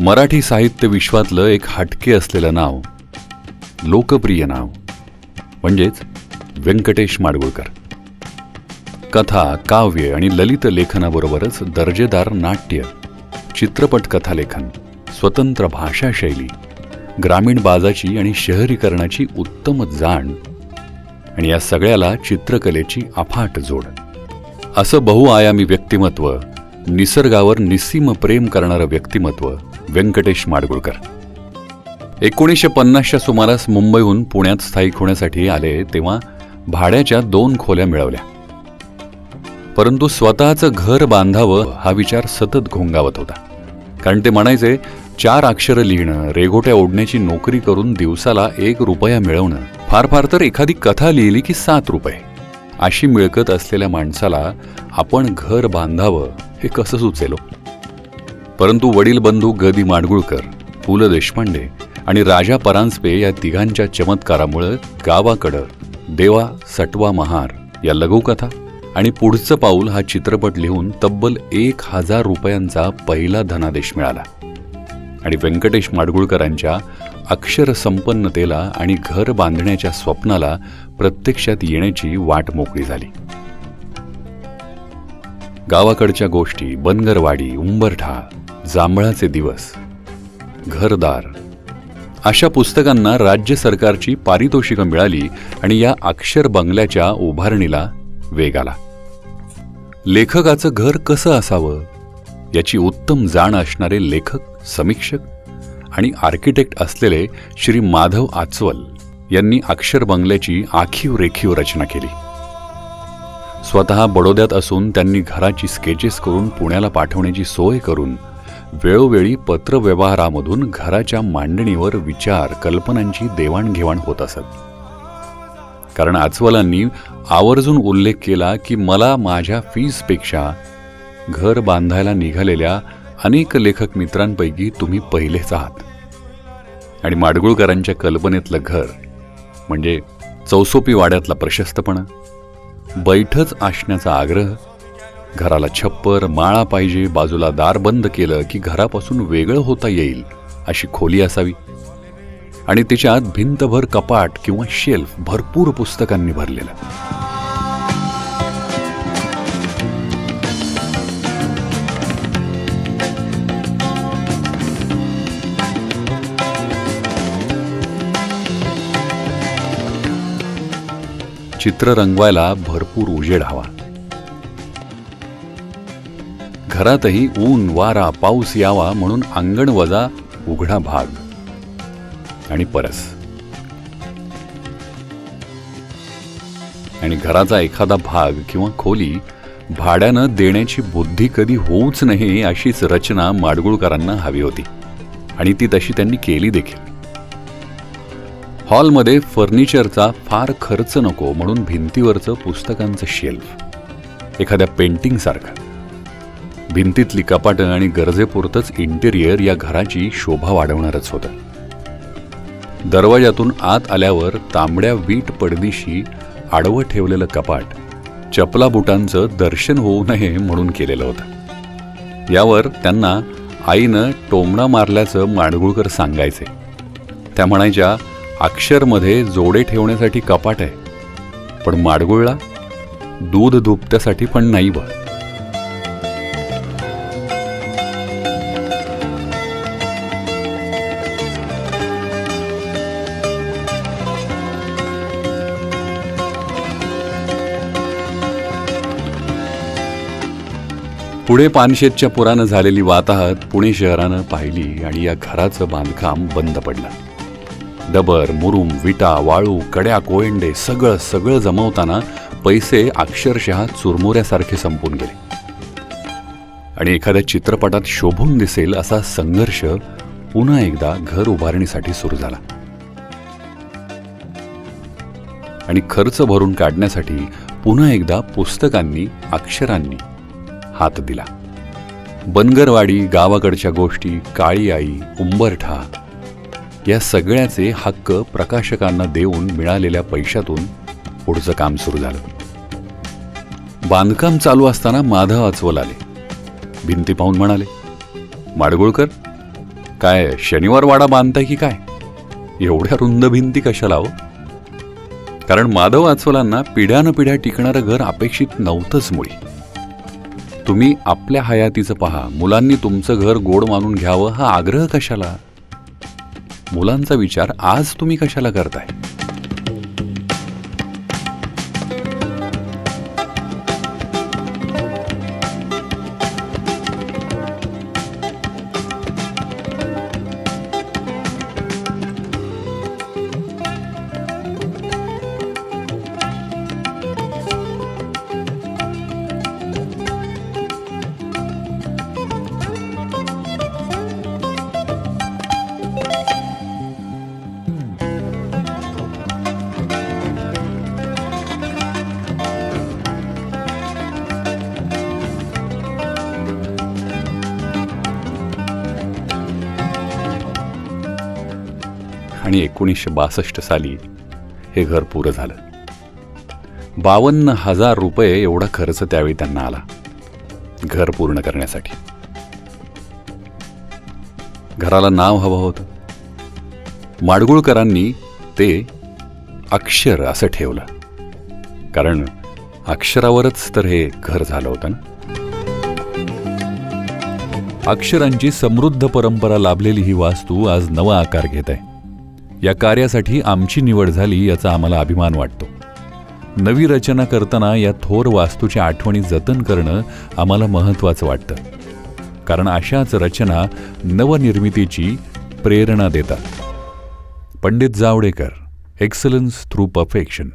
मराठी साहित्य विश्वातलं एक हटके असलेलं नाव, लोकप्रिय नाव म्हणजेच व्यंकटेश माडगूळकर. कथा, काव्य आणि ललित लेखनाबरोबरच दर्जेदार नाट्य, चित्रपट कथालेखन, स्वतंत्र भाषाशैली, ग्रामीण बाजाची आणि शहरीकरणाची उत्तम जाण आणि या सगळ्याला चित्रकलेची अफाट जोड, असं बहुआयामी व्यक्तिमत्व, निसर्गावर निस्सीम प्रेम करणारं व्यक्तिमत्व व्यंकटेश माडगूळकर. 1950च्या सुमारास मुंबईहून पुण्यात स्थायिक होण्यासाठी आले तेव्हा भाड्याच्या 2 खोल्या मिळवल्या. परंतु स्वतःचं घर बांधावं हा विचार सतत घोंगावत होता. कारण ते म्हणायचे, 4 अक्षरं लिहिणं, रेघोट्या ओढण्याची नोकरी करून दिवसाला 1 रुपया मिळवणं, फार फार तर एखादी कथा लिहिली की 7 रुपये, अशी मिळकत असलेल्या माणसाला आपण घर बांधावं हे कसं सुचेलो. परंतु वडील बंधू ग. दी. माडगूळकर, पु. ल. देशपांडे आणि राजा परांजपे या तिघांच्या चमत्कारामुळे गावाकडं देवा सटवा महार या लघुकथा आणि पुढचं पाऊल हा चित्रपट लिहून तब्बल 1000 रुपयांचा पहिला धनादेश मिळाला आणि व्यंकटेश माडगूळकरांच्या अक्षरसंपन्नतेला आणि घर बांधण्याच्या स्वप्नाला प्रत्यक्षात येण्याची वाट मोकळी झाली. गावाकडच्या गोष्टी, बनगरवाडी, उंबरठा, जांभळाचे दिवस, घरदार अशा पुस्तकांना राज्य सरकारची पारितोषिकं मिळाली आणि या अक्षर बंगल्याच्या उभारणीला वेग आला. लेखकाचं घर कसं असावं याची उत्तम जाण असणारे लेखक, समीक्षक आणि आर्किटेक्ट असलेले श्री माधव आचवल यांनी अक्षर बंगल्याची आखीव रेखीव रचना केली. स्वतः बडोद्यात असून त्यांनी घराची स्केचेस करून पुण्याला पाठवण्याची सोय करून वेळोवेळी पत्रव्यवहारामधून घराच्या मांडणीवर विचार, कल्पनांची देवाणघेवाण होत असत. कारण आचवलांनी आवर्जून उल्लेख केला की मला माझ्या फीसपेक्षा घर बांधायला निघालेल्या अनेक लेखक मित्रांपैकी तुम्ही पहिलेच आहात. आणि माडगूळकरांच्या कल्पनेतलं घर म्हणजे चौसोपी वाड्यातला प्रशस्तपणा, बैठच असण्याचा आग्रह, घराला छप्पर, माळा पाहिजे, बाजूला दार बंद केलं की घरापासून वेगळं होता येईल अशी खोली असावी आणि तिच्यात भिंतभर कपाट किंवा शेल्फ भरपूर पुस्तकांनी भरलेलं. चित्र रंगवायला भरपूर उजेड हवा. घरातही ऊन, वारा, पाऊस यावा म्हणून अंगण वजा उघडा भाग आणि परस. आणि घराचा एखादा भाग किंवा खोली भाड्यानं देण्याची बुद्धी कधी होऊच नाही अशीच रचना माडगूळकरांना हवी होती आणि ती तशी त्यांनी केली देखील. हॉलमध्ये फर्निचरचा फार खर्च नको म्हणून भिंतीवरचं पुस्तकांचं शेल्फ एखाद्या पेंटिंगसारखं, भिंतीतली कपाटं आणि गरजेपुरतंच इंटेरियर या घराची शोभा वाढवणारच होतं. दरवाजातून आत आल्यावर तांबड्या वीट पडदीशी आडवं ठेवलेलं कपाट चपला बुटांचं दर्शन होऊ नये म्हणून केलेलं होतं. यावर त्यांना आईनं टोमणा मारल्याचं माडगूळकर सांगायचे. त्या म्हणायच्या, अक्षरमध्ये जोडे ठेवण्यासाठी कपाट आहे, पण माडगूळला दूध दुभत्यासाठी पण नाही बघ. पुढे पानशेतच्या पुरानं झालेली वाताहत पुणे शहरानं पाहिली आणि या घराचं बांधकाम बंद पडलं. डबर, मुरुम, विटा, वाळू, कड्या, कोयंडे सगळं जमवताना पैसे अक्षरशः चुरमुऱ्यासारखे संपून गेले आणि एखाद्या चित्रपटात शोभून दिसेल असा संघर्ष पुन्हा एकदा घर उभारणीसाठी सुरू झाला. आणि खर्च भरून काढण्यासाठी पुन्हा एकदा पुस्तकांनी, अक्षरांनी हात दिला. बनगरवाडी, गावाकडच्या गोष्टी, काळी आई, उंबरठा या सगळ्याचे हक्क प्रकाशकांना देऊन मिळालेल्या पैशातून पुढचं काम सुरू झालं. बांधकाम चालू असताना माधव आचवल आले. भिंती पाहून म्हणाले, माडगूळकर, काय शनिवार वाडा बांधताय की काय? एवढ्या रुंद भिंती कशाला हो? कारण माधव आचवलांना पिढ्यानपिढ्या टिकणारं घर अपेक्षित नव्हतंच मुळी. तुम्ही आपल्या हयातीचं पहा, मुलांनी तुमचं घर गोड मानून घ्यावं हा आग्रह कशाला? मुलांचा विचार आज तुम्ही कशाला करताय? आणि 1962 साली हे घर पुरं झालं. 52,000 रुपये एवढा खर्च त्यावेळी त्यांना आला घर पूर्ण करण्यासाठी. घराला नाव हवं होतं. माडगुळकरांनी ते अक्षर असं ठेवलं, कारण अक्षरावरच तर हे घर झालं होतं ना. अक्षरांची समृद्ध परंपरा लाभलेली ही वास्तू आज नवा आकार घेत आहे. या कार्यासाठी आमची निवड झाली याचा आम्हाला अभिमान वाटतो. नवी रचना करताना या थोर वास्तूच्या आठवणी जतन करणं आम्हाला महत्त्वाचं वाटतं, कारण अशाच रचना नवनिर्मितीची प्रेरणा देतात. Pandit Javadekar, excellence through perfection.